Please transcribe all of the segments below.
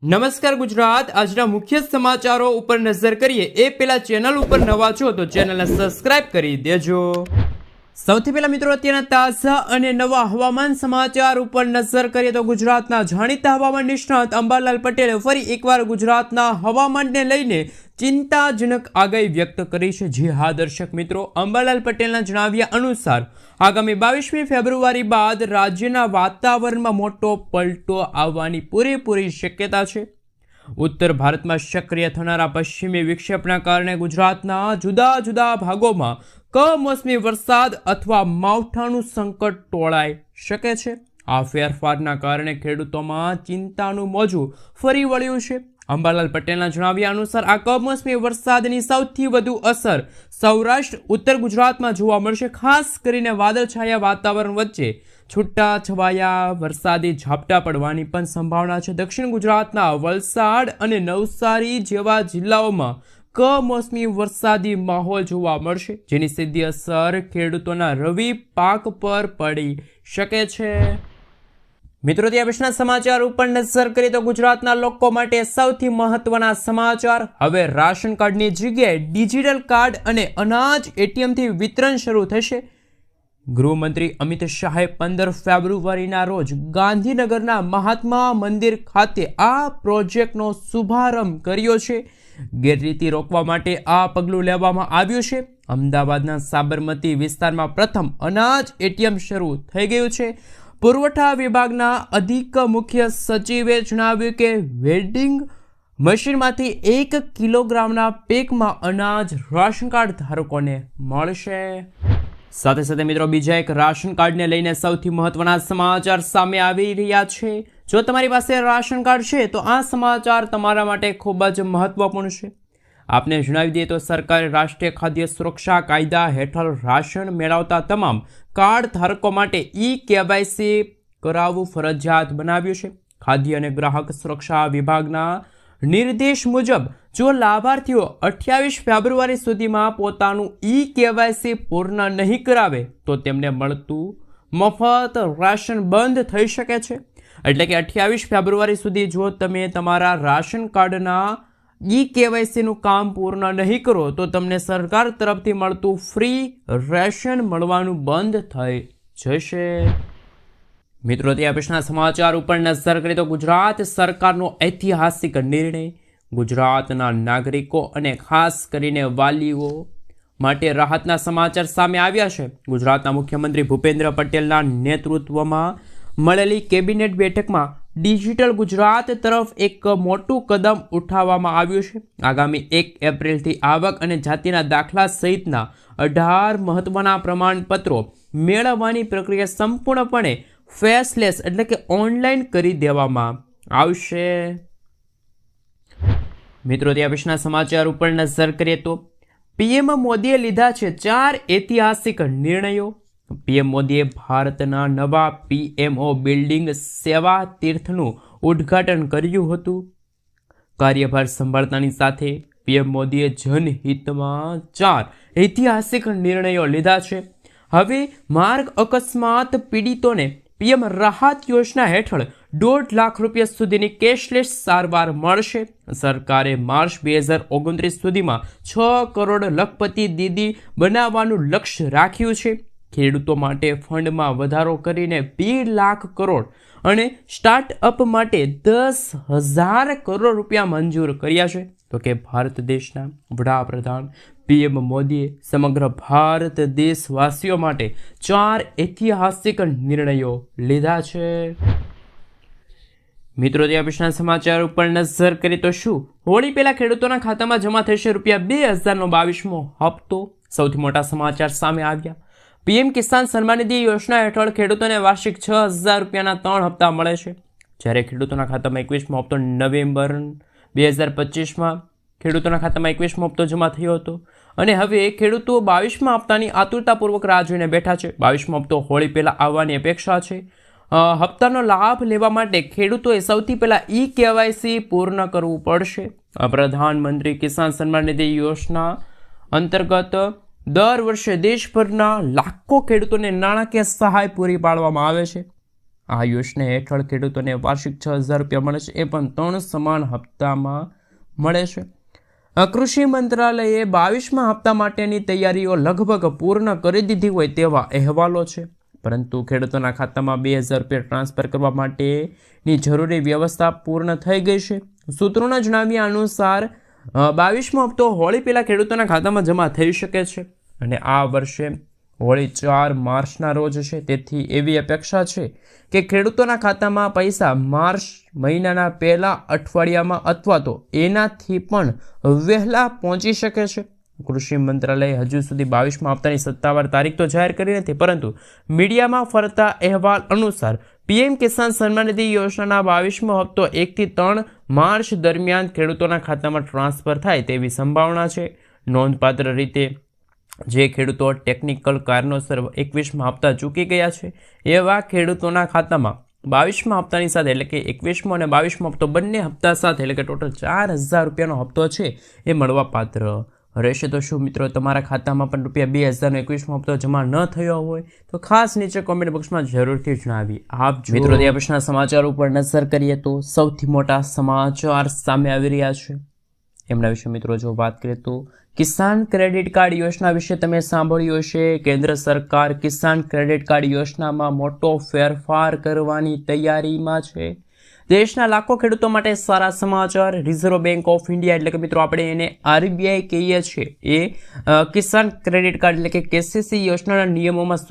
નમસ્કાર ગુજરાત, આજના મુખ્ય સમાચારો ઉપર નજર કરીએ એ પહેલા ચેનલ ઉપર નવા છો તો ચેનલને સબસ્ક્રાઇબ કરી દેજો। સૌથી પહેલા મિત્રો અત્યારના તાજા અને નવા હવામાન સમાચાર ઉપર નજર કરીએ તો ગુજરાતના જાણીતા હવામાન નિષ્ણાત અંબાલાલ પટેલે ફરી એકવાર ગુજરાતના હવામાનને લઈને ચિંતાજનક આગાહી વ્યક્ત કરી છે। જી હા દર્શક મિત્રો, અંબાલાલ પટેલના જણાવ્યા અનુસાર આગામી 22મી ફેબ્રુઆરી બાદ રાજ્યના વાતાવરણમાં મોટો પલટો આવવાની પૂરેપૂરી શક્યતા છે। ઉત્તર ભારતમાં સક્રિય થનારા પશ્ચિમી વિક્ષેપના કારણે ગુજરાતના જુદા જુદા ભાગોમાં કમોસમી વરસાદ અથવા માવઠાનું સંકટ ટોળાઈ શકે છે। આ ફેરફારના કારણે ખેડૂતોમાં ચિંતાનું મોજું ફરી વળ્યું છે। અંબાલાલ પટેલના જણાવ્યા અનુસાર આ કમોસમી વરસાદની સૌથી વધુ અસર સૌરાષ્ટ્ર ઉત્તર ગુજરાતમાં જોવા મળશે। ખાસ કરીને વાદળછાયા વાતાવરણ વચ્ચે છૂટા છવાયા વરસાદી ઝાપટા પડવાની પણ સંભાવના છે। દક્ષિણ ગુજરાતના વલસાડ અને નવસારી જેવા જિલ્લાઓમાં કમોસમી વરસાદી માહોલ જોવા મળશે, જેની સીધી અસર ખેડૂતોના રવિ પાક પર પડી શકે છે। મિત્રો, ત્યાં પછીના સમાચાર ઉપર નજર કરીએ તો ગુજરાતના લોકો માટે સૌથી મહત્વના સમાચાર। હવે રાશન કાર્ડની જગ્યાએ ડિજિટલ કાર્ડ અને અનાજ એટીએમથી વિતરણ શરૂ થશે। ગૃહમંત્રી અમિત શાહે 15 ફેબ્રુઆરીના રોજ ગાંધીનગરના મહાત્મા મંદિર ખાતે આ પ્રોજેક્ટનો શુભારંભ કર્યો છે। ગેરરીતિ રોકવા માટે આ પગલું લેવામાં આવ્યું છે। અમદાવાદના સાબરમતી વિસ્તારમાં પ્રથમ અનાજ એટીએમ શરૂ થઈ ગયું છે। પુરવઠા વિભાગના અધિક મુખ્ય સચિવે જણાવ્યું કે વેન્ડિંગ મશીનમાંથી 1 કિલોગ્રામના પેકમાં અનાજ રાશન કાર્ડ ધારકોને મળશે। સાથે સાથે મિત્રો, બીજા એક રાશન કાર્ડને લઈને સૌથી મહત્વના સમાચાર સામે આવી રહ્યા છે। જો તમારી પાસે રાશન કાર્ડ છે તો આ સમાચાર તમારા માટે ખૂબ જ મહત્વપૂર્ણ છે। આપને જણાવી દઈએ તો સરકારે રાષ્ટ્રીય ખાદ્ય સુરક્ષા કાયદા હેઠળ રાશન મેળવતા તમામ કાર્ડ ધારકો માટે કેવાયસી કરાવવું ફરજિયાત બનાવ્યું છે। ખાદ્ય અને ગ્રાહક સુરક્ષા વિભાગના નિર્દેશ મુજબ જો લાભાર્થીઓ 28 ફેબ્રુઆરી સુધીમાં પોતાનું કેવાયસી પૂર્ણ નહીં કરાવે તો તેમને મળતું મફત રાશન બંધ થઈ શકે છે। એટલે કે 28 ફેબ્રુઆરી સુધી જો તમે તમારા રાશન કાર્ડના કેવાયસીનું કામ પૂર્ણ નહીં કરો તો તમને સરકાર તરફથી મળતું ફ્રી રેશન મળવાનું બંધ થઈ જશે। મિત્રો, ત્યાં પછીના સમાચાર ઉપર નજર કરીએ તો ગુજરાત સરકારનો ઐતિહાસિક નિર્ણય ગુજરાતના નાગરિકો અને ખાસ કરીને વાલીઓ માટે રાહતના સમાચાર સામે આવ્યા છે। ગુજરાતના મુખ્યમંત્રી ભૂપેન્દ્ર પટેલના નેતૃત્વમાં મળેલી કેબિનેટ બેઠકમાં ડિજિટલ ગુજરાત તરફ એક મોટું કદમ ઉઠાવવામાં આવ્યું છે। આગામી 1 એપ્રિલથી આવક અને જાતિના દાખલા સહિતના 18 મહત્વના પ્રમાણપત્રો મેળવવાની પ્રક્રિયા સંપૂર્ણપણે ફેસલેસ એટલે કે ઓનલાઈન કરી દેવામાં આવશે। મિત્રો, ત્યાં પછીના સમાચાર ઉપર નજર કરીએ તો પીએમ મોદીએ લીધા છે 4 ઐતિહાસિક નિર્ણયો। પીએમ મોદીએ ભારતના નવા પીએમઓ બિલ્ડિંગ સેવા તીર્થનું ઉદ્ઘાટન કર્યું હતું। કાર્યભાર સંભાળતાની સાથે પીએમ મોદીએ જનહિતમાં 4 ઐતિહાસિક નિર્ણયો લીધા છે। હવે માર્ગ અકસ્માત પીડિતોને પીએમ રાહત યોજના હેઠળ 1.5 લાખ રૂપિયા સુધીની કેશલેસ સારવાર મળશે। સરકારે માર્ચ 2029 સુધીમાં 6 કરોડ લખપતિ દીદી બનાવવાનું લક્ષ્ય રાખ્યું છે। ખેડૂતો માટે ફંડમાં વધારો કરીને 2 લાખ કરોડ અને સ્ટાર્ટઅપ માટે 10,000 કરોડ રૂપિયા મંજૂર કર્યા છે। તો કે ભારત દેશના વડાપ્રધાન પીએમ મોદીએ સમગ્ર ભારત દેશવાસીઓ માટે 4 ઐતિહાસિક નિર્ણયો લીધા છે। મિત્રો, ત્યાં પછીના સમાચાર ઉપર નજર કરીએ તો શું હોળી પહેલા ખેડૂતોના ખાતામાં જમા થશે ₹2000નો 22મો હપ્તો? સૌથી મોટા સમાચાર સામે આવ્યા। પીએમ કિસાન સન્માન નિધિ યોજના હેઠળ ખેડૂતોને વાર્ષિક 6,000 રૂપિયાના 3 હપ્તા મળે છે। જ્યારે ખેડૂતોના ખાતામાં 21મો હપ્તો નવેમ્બર 2025માં ખેડૂતોના ખાતામાં 21મો હપ્તો જમા થયો હતો અને હવે ખેડૂતો 22મા હપ્તાની આતુરતાપૂર્વક રાહ જોઈને બેઠા છે। 22મો હપ્તો હોળી પહેલા આવવાની અપેક્ષા છે। હપ્તાનો લાભ લેવા માટે ખેડૂતોએ સૌથી પહેલા કેવાયસી પૂર્ણ કરવું પડશે। પ્રધાનમંત્રી કિસાન સન્માન નિધિ યોજના અંતર્ગત દર વર્ષે દેશભરના લાખો ખેડૂતોને નાણાકીય સહાય પૂરી પાડવામાં આવે છે। આ યોજના હેઠળ ખેડૂતોને વાર્ષિક 6,000 રૂપિયા મળે છે, એ પણ 3 સમાન હપ્તામાં મળે છે. કૃષિ મંત્રાલયે 22મા હપ્તા માટેની તૈયારીઓ લગભગ પૂર્ણ કરી દીધી હોય તેવા અહેવાલો છે, પરંતુ ખેડૂતોના ખાતામાં 2,000 રૂપિયા ટ્રાન્સફર કરવા માટેની જરૂરી વ્યવસ્થા પૂર્ણ થઈ ગઈ છે. સૂત્રોના જણાવ્યા અનુસાર 22મો હપ્તો હોળી પહેલા ખેડૂતોના ખાતામાં જમા થઈ શકે છે અને આ વર્ષે હોળી 4 માર્ચના રોજ છે. તેથી એવી અપેક્ષા છે કે ખેડૂતોના ખાતામાં પૈસા માર્ચ મહિનાના પહેલા અઠવાડિયામાં અથવા તો એનાથી પણ વહેલા પહોંચી શકે છે. કૃષિ મંત્રાલયે હજુ સુધી 22મા હપ્તાની સત્તાવાર તારીખ તો જાહેર કરી નથી, પરંતુ મીડિયામાં ફરતા અહેવાલ અનુસાર પીએમ કિસાન સન્માન નિધિ યોજનાના 22મો હપ્તો 1 થી 3 માર્ચ દરમિયાન ખેડૂતોના ખાતામાં ટ્રાન્સફર થાય તેવી સંભાવના છે. નોંધપાત્ર રીતે જે ખેડૂતો ટેકનિકલ કારણોસર 21મા હપ્તા ચૂકી ગયા છે એવા ખેડૂતોના ખાતામાં 22મા હપ્તાની સાથે એટલે કે 21મો અને 22મો હપ્તો બંને હપ્તા સાથે એટલે કે ટોટલ 4,000 રૂપિયાનો હપ્તો છે એ મળવા પાત્ર રહેશે. તો શું મિત્રો તમારા ખાતામાં પણ ₹2,000નો 21મો હપ્તો જમા ન થયો હોય તો ખાસ નીચે કોમેન્ટ બોક્સમાં જરૂરથી જણાવી આપજો. મિત્રો ત્યાં પછીના સમાચાર ઉપર નજર કરીએ તો સૌથી મોટા સમાચાર સામે આવી રહ્યા છે. એમના વિશે મિત્રો જો વાત કરીએ તો કિસાન ક્રેડિટ કાર્ડ યોજના વિશે તમે સાંભળ્યું હશે. કેન્દ્ર સરકાર કિસાન ક્રેડિટ કાર્ડ યોજનામાં મોટો ફેરફાર કરવાની તૈયારીમાં છે. દેશના લાખો ખેડૂતો માટે સારા સમાચાર. રિઝર્વ બેંક ઓફ ઇન્ડિયા એટલે કે મિત્રો આપણે એને RBI કહીએ છીએ એ કિસાન ક્રેડિટ કાર્ડ એટલે કે KCC યોજનાના નિયમોમાં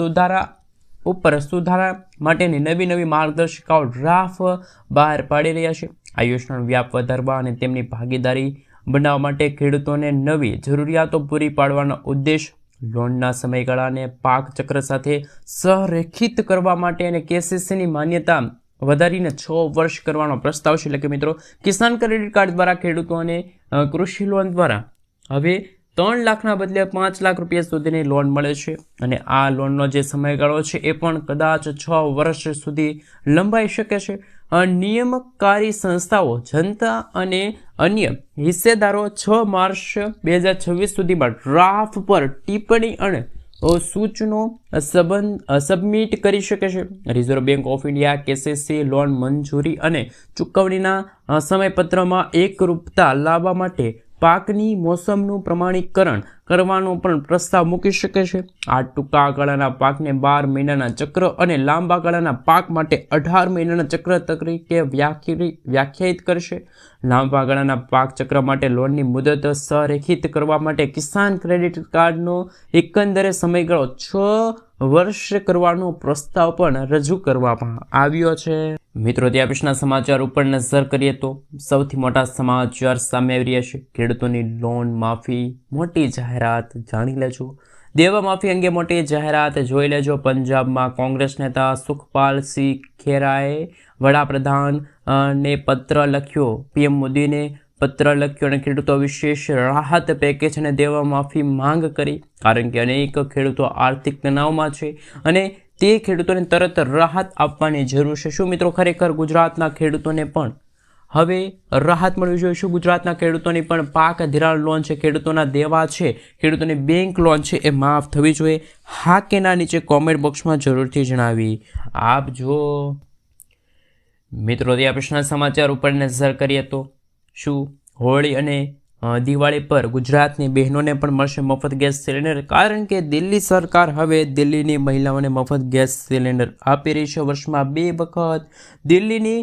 સુધારા માટેની નવી માર્ગદર્શિકાઓ ડ્રાફ્ટ બહાર પાડી રહ્યા છે. આ યોજનાનો વ્યાપ વધારવા અને તેમની ભાગીદારી બનાવવા માટે ખેડૂતોને નવી જરૂરિયાતો પૂરી પાડવાનો ઉદ્દેશ, લોનના સમયગાળાને પાક ચક્ર સાથે સંરેખિત કરવા માટે અને KCCની માન્યતા વધારીને 6 વર્ષ કરવાનો પ્રસ્તાવ છે. એટલે કે મિત્રો કિસાન ક્રેડિટ કાર્ડ દ્વારા ખેડૂતોને કૃષિ લોન દ્વારા હવે 3 લાખના બદલે 5 લાખ રૂપિયા સુધીની લોન મળે છે અને આ લોનનો જે સમયગાળો છે એ પણ કદાચ 6 વર્ષ સુધી લંબાઈ શકે છે. નિયમનકારી સંસ્થાઓ, જનતા અને અન્ય હિસ્સેદારો 6 માર્ચ 2026 સુધીમાં ડ્રાફ્ટ પર ટિપ્પણી અને સૂચનો સબમિટ કરી શકે છે. Reserve bank of India KCC loan મંજૂરી અને ચૂકવણીના સમયપત્રમાં એકરૂપતા લાવવા માટે પાકની મોસમનું પ્રમાણીકરણ કરવાનો પણ પ્રસ્તાવ મૂકી શકે છે. આ ટૂંકા ગાળાના પાકને 12 મહિનાના ચક્ર અને લાંબા ગાળાના પાક માટે 18 મહિનાના ચક્ર તરીકે વ્યાખ્યાયિત કરશે. લાંબા ગાળાના પાક ચક્ર માટે લોનની મુદત સંરેખિત કરવા માટે કિસાન ક્રેડિટ કાર્ડનો એકંદરે સમયગાળો 6 વર્ષ કરવાનો પ્રસ્તાવ પણ રજૂ કરવામાં આવ્યો છે. મિત્રો ત્યાં પછીના સમાચાર ઉપર નજર કરીએ તો સૌથી મોટા સમાચાર સામે આવી રહ્યા છે. ખેડૂતોની લોન માફી, મોટી જાહેરાત જાણી લેજો. દેવા માફી અંગે મોટી જાહેરાત જોઈ લેજો. પંજાબમાં કોંગ્રેસ નેતા સુખપાલસિંહ ખેરાએ વડાપ્રધાનને પત્ર લખ્યો. PM મોદીને પત્ર લખ્યો અને ખેડૂતો વિશેષ રાહત પેકેજ અને દેવા માફી માંગ કરી, કારણ કે અનેક ખેડૂતો આર્થિક તણાવમાં છે અને તે ખેડૂતોને તરત રાહત આપવાની જરૂર છે. શું મિત્રો ખરેખર ગુજરાતના ખેડૂતોને પણ હવે રાહત મળવી જોઈએ? શું ગુજરાતના ખેડૂતોની પણ પાક ધિરાણ લોન છે, ખેડૂતોના દેવા છે, ખેડૂતોની બેંક લોન છે એ માફ થવી જોઈએ? હા કે ના નીચે કોમેન્ટ બોક્સમાં જરૂરથી જણાવી આપજો. મિત્રો ત્યાં પછીના સમાચાર ઉપર નજર કરીએ તો શું હોળી અને દિવાળી પર ગુજરાતની બહેનોને પણ મળશે મફત ગેસ સિલિન્ડર? કારણ કે દિલ્હી સરકાર હવે દિલ્હીની મહિલાઓને મફત ગેસ સિલિન્ડર આપી રહી છે. વર્ષમાં 2 વખત દિલ્હીની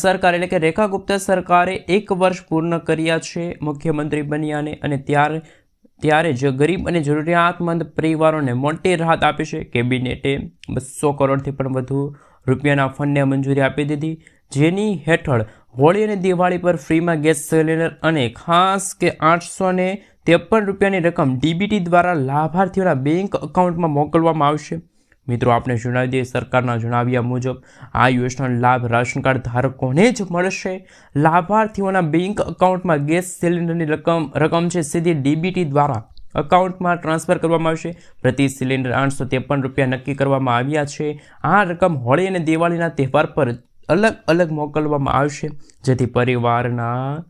સરકાર એટલે કે રેખા ગુપ્તા સરકારે 1 વર્ષ પૂર્ણ કર્યા છે મુખ્યમંત્રી બન્યાને, અને ત્યારે જ ગરીબ અને જરૂરિયાતમંદ પરિવારોને મોટી રાહત આપી છે. કેબિનેટે 200 કરોડથી પણ વધુ રૂપિયાના ફંડને મંજૂરી આપી દીધી, જેની હેઠળ હોળી અને દિવાળી પર ફ્રીમાં ગેસ સિલિન્ડર અને ખાસ કે 853 રૂપિયાની રકમ DBT દ્વારા લાભાર્થીઓના બેંક એકાઉન્ટમાં મોકલવામાં આવશે. મિત્રો આપણે જણાવી દઈએ, સરકારના જણાવ્યા મુજબ આ યોજનાનો લાભ રાશન કાર્ડ ધારકોને જ મળશે. લાભાર્થીઓના બેંક એકાઉન્ટમાં ગેસ સિલિન્ડરની રકમ છે સીધી DBT દ્વારા એકાઉન્ટમાં ટ્રાન્સફર કરવામાં આવશે. પ્રતિ સિલિન્ડર 853 રૂપિયા નક્કી કરવામાં આવ્યા છે. આ રકમ હોળી અને દિવાળીના તહેવાર પર અલગ અલગ મોકલવામાં આવશે, જેથી પરિવારના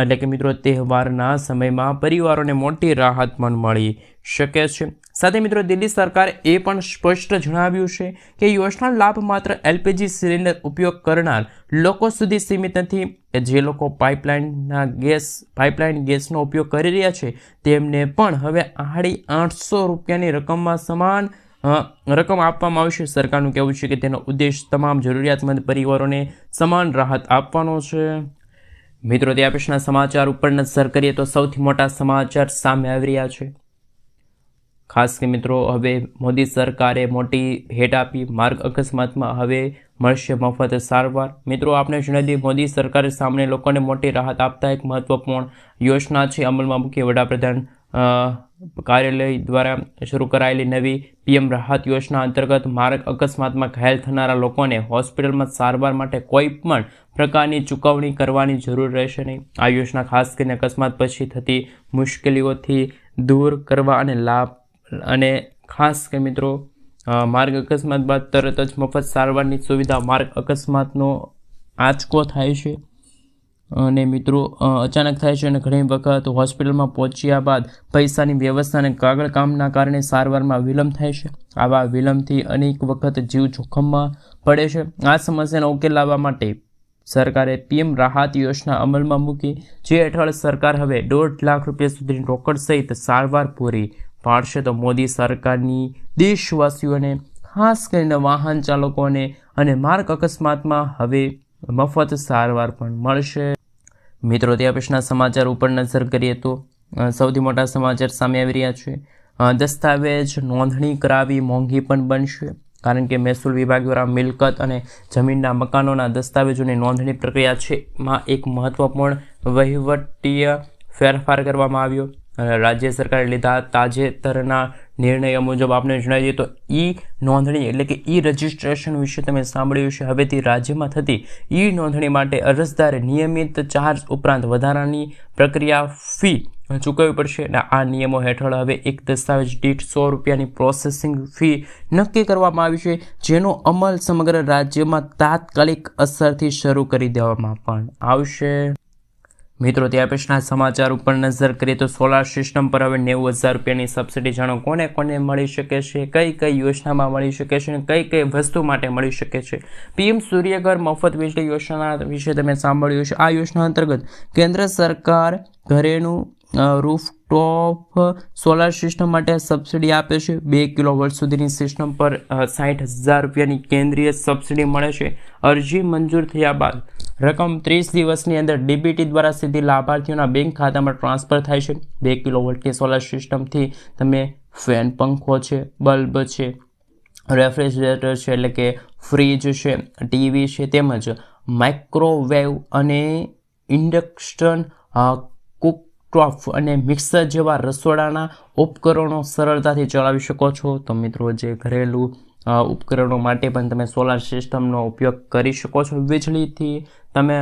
એટલે કે મિત્રો તહેવારના સમયમાં પરિવારોને મોટી રાહત પણ મળી શકે છે. સાથે મિત્રો દિલ્હી સરકારે એ પણ સ્પષ્ટ જણાવ્યું છે કે યોજનાનો લાભ માત્ર એલપીજી સિલિન્ડર ઉપયોગ કરનાર લોકો સુધી સીમિત નથી. જે લોકો પાઇપલાઇન ગેસનો ઉપયોગ કરી રહ્યા છે તેમને પણ હવે 850 રૂપિયાની રકમમાં સમાન રકમ આપવામાં આવશે. સરકારનું કહેવું છે કે તેનો ઉદ્દેશ તમામ જરૂરિયાતમંદ પરિવારોને સમાન રાહત આપવાનો છે. મિત્રો ત્યાં પછીના સમાચાર ઉપર નજર કરીએ તો સૌથી મોટા સમાચાર સામે આવી રહ્યા છે. ખાસ કે મિત્રો હવે મોદી સરકારે મોટી ભેટ આપી. માર્ગ અકસ્માતમાં હવે મળશે મફત સારવાર. મિત્રો આપણે જણાવી દઈએ, મોદી સરકારે સામાન્ય લોકોને મોટી રાહત આપતા એક મહત્વપૂર્ણ યોજના છે અમલમાં મૂકી. વડાપ્રધાન કાર્યાલય દ્વારા શરૂ કરાયેલી નવી પીએમ રાહત યોજના અંતર્ગત માર્ગ અકસ્માતમાં ઘાયલ થનારા લોકોને હોસ્પિટલમાં સારવાર માટે કોઈ પણ પ્રકારની ચૂકવણી કરવાની જરૂર રહેશે નહીં. આ યોજના ખાસ કરીને અકસ્માત પછી થતી મુશ્કેલીઓથી દૂર કરવા અને ખાસ કે મિત્રો માર્ગ અકસ્માત બાદ તરત જ મફત સારવારની સુવિધા. માર્ગ અકસ્માતનો આંચકો થાય છે અને મિત્રો અચાનક થાય છે અને ઘણી વખત હોસ્પિટલમાં પહોંચ્યા બાદ પૈસાની વ્યવસ્થા અને કાગળ કામના કારણે સારવારમાં વિલંબ થાય છે. આવા વિલંબથી અનેક વખત જીવ જોખમમાં પડે છે. આ સમસ્યાનો ઉકેલ લાવવા માટે સરકારે પીએમ રાહત યોજના અમલમાં મૂકી, જે હેઠળ સરકાર હવે 1.5 લાખ રૂપિયા સુધીની રોકડ સહિત સારવાર પૂરી પાડશે. તો મોદી સરકારની દેશવાસીઓને ખાસ કરીને વાહન ચાલકોને અને માર્ગ અકસ્માતમાં હવે મફત સારવાર પણ મળશે. મિત્રો ત્યાં પછીના સમાચાર ઉપર નજર કરીએ તો સૌથી મોટા સમાચાર સામે આવી રહ્યા છે. દસ્તાવેજ નોંધણી કરાવી મોંઘી પણ બનશે, કારણ કે મહેસૂલ વિભાગ દ્વારા મિલકત અને જમીનના મકાનોના દસ્તાવેજોની નોંધણી પ્રક્રિયા છે માં એક મહત્વપૂર્ણ વહીવટીય ફેરફાર કરવામાં આવ્યો. રાજ્ય સરકારે લીધા તાજેતરના નિર્ણય મુજબ આપણે જણાવીએ તો નોંધણી એટલે કે રજિસ્ટ્રેશન વિશે તમે સાંભળ્યું છે. હવેથી રાજ્યમાં થતી નોંધણી માટે અરજદારે નિયમિત ચાર્જ ઉપરાંત વધારાની પ્રક્રિયા ફી ચૂકવવી પડશે. અને આ નિયમો હેઠળ હવે એક દસ્તાવેજ દીઠ 100 રૂપિયાની પ્રોસેસિંગ ફી નક્કી કરવામાં આવી છે, જેનો અમલ સમગ્ર રાજ્યમાં તાત્કાલિક અસરથી શરૂ કરી દેવામાં પણ આવશે. મિત્રો ત્યાં પછીના સમાચાર ઉપર નજર કરીએ તો સોલાર સિસ્ટમ પર હવે 90,000 રૂપિયાની સબસિડી. જાણો કોને કોને મળી શકે છે, કઈ કઈ યોજનામાં મળી શકે છે અને કઈ કઈ વસ્તુ માટે મળી શકે છે. પીએમ સૂર્યઘર મફત વીજળી યોજના વિશે તમે સાંભળ્યું છે. આ યોજના અંતર્ગત કેન્દ્ર સરકાર ઘરેનું રૂફટોપ સોલાર સિસ્ટમ માટે સબસિડી આપે છે. 2 કિલોવોટ સુધીની સિસ્ટમ પર 60,000 રૂપિયાની કેન્દ્રીય સબસિડી મળે છે. અરજી મંજૂર થયા બાદ રકમ 30 દિવસની અંદર ડીબીટી દ્વારા સીધી લાભાર્થીઓના બેંક ખાતામાં ટ્રાન્સફર થાય છે. 2 કિલોવોટની સોલાર સિસ્ટમથી તમે ફેન, પંખો છે, બલ્બ છે, રેફ્રિજરેટર છે એટલે કે ફ્રીજ છે, ટીવી છે, તેમજ માઇક્રોવેવ અને ઇન્ડક્શન કુકટોપ અને મિક્સર જેવા રસોડાના ઉપકરણો સરળતાથી ચલાવી શકો છો. તો મિત્રો જે ઘરેલું ઉપકરણો માટે પણ તમે સોલાર સિસ્ટમનો ઉપયોગ કરી શકો છો. વીજળીથી તમે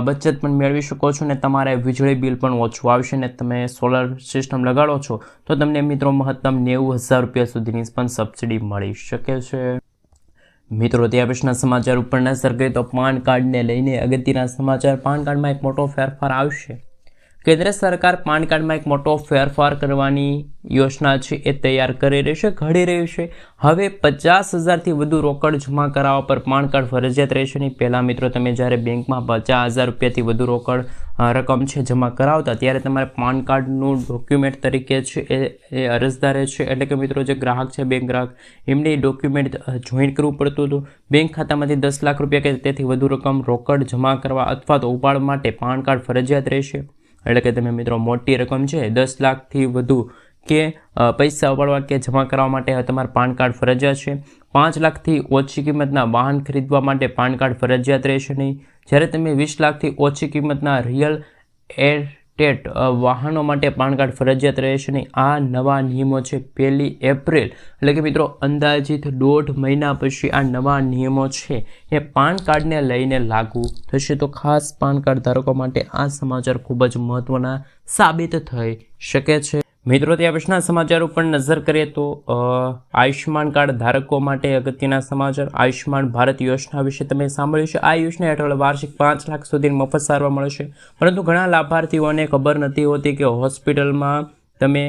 બચત પણ મેળવી શકો છો અને તમારે વીજળી બિલ પણ ઓછું આવશે. ને તમે સોલાર સિસ્ટમ લગાડો છો તો તમને મિત્રો મહત્તમ 90,000 રૂપિયા સુધીની પણ સબસિડી મળી શકે છે. મિત્રો ત્યાં પછીના સમાચાર ઉપર નજર કરીએ તો પાન કાર્ડને લઈને અગત્યના સમાચાર. પાન કાર્ડમાં એક મોટો ફેરફાર આવશે. કેન્દ્ર સરકાર પાન કાર્ડમાં એક મોટો ફેરફાર કરવાની યોજના છે એ તૈયાર કરી રહી છે, ઘડી રહ્યું છે. હવે 50,000થી વધુ રોકડ જમા કરાવવા પર પાન કાર્ડ ફરજિયાત રહેશે નહીં. પહેલાં મિત્રો તમે જ્યારે બેંકમાં 50,000 રૂપિયાથી વધુ રોકડ રકમ છે જમા કરાવતા ત્યારે તમારે પાન કાર્ડનું ડોક્યુમેન્ટ તરીકે છે એ અરજદારે છે એટલે કે મિત્રો જે ગ્રાહક છે, બેંક ગ્રાહક, એમને ડોક્યુમેન્ટ જોઈન્ટ કરવું પડતું હતું. બેંક ખાતામાંથી 10 લાખ રૂપિયા કે તેથી વધુ રકમ રોકડ જમા કરવા અથવા તો ઉપાડ માટે પાન કાર્ડ ફરજિયાત રહેશે. એટલે કે તમે મિત્રો મોટી રકમ છે 10 લાખથી વધુ કે પૈસા ઉપાડવા કે જમા કરવા માટે તમારે પાન કાર્ડ ફરજિયાત છે. 5 લાખથી ઓછી કિંમતના વાહન ખરીદવા માટે પાન કાર્ડ ફરજિયાત રહેશે નહીં. જ્યારે તમે 20 લાખથી ઓછી કિંમતના રિયલ એસ્ટેટ વાહનો માટે પાન કાર્ડ ફરજિયાત રહેશે નહીં. આ નવા નિયમો છે 1 એપ્રિલ એટલે કે મિત્રો અંદાજિત 1.5 મહિના પછી આ નવા નિયમો છે એ પાન કાર્ડને લઈને લાગુ થશે. તો ખાસ પાન કાર્ડ ધારકો માટે આ સમાચાર ખૂબ જ મહત્વના સાબિત થઈ શકે છે. મિત્રો ત્યાં પછીના સમાચાર ઉપર નજર કરીએ તો આયુષ્યમાન કાર્ડ ધારકો માટે અગત્યના સમાચાર. આયુષ્યમાન ભારત યોજના વિશે તમે સાંભળ્યું છે. આ યોજના હેઠળ વાર્ષિક 5 લાખ સુધીની મફત સારવાર મળશે, પરંતુ ઘણા લાભાર્થીઓને ખબર નથી હોતી કે હોસ્પિટલમાં તમે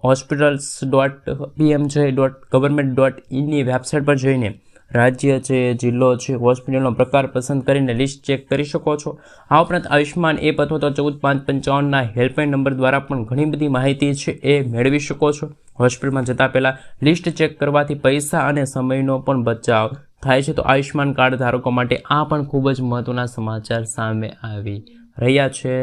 hospitals.pmj.government.in વેબસાઇટ પર જઈને રાજ્ય છે, જિલ્લો છે, હોસ્પિટલનો પ્રકાર પસંદ કરીને લિસ્ટ ચેક કરી શકો છો. આ ઉપરાંત આયુષ્યમાન એપ અથવા તો 14555 હેલ્પલાઇન નંબર દ્વારા પણ ઘણી બધી માહિતી છે એ મેળવી શકો છો. હોસ્પિટલમાં જતા પહેલાં લિસ્ટ ચેક કરવાથી પૈસા અને સમયનો પણ બચાવ થાય છે. તો આયુષ્યમાન કાર્ડ ધારકો માટે આ પણ ખૂબ જ મહત્વના સમાચાર સામે આવી રહ્યા છે.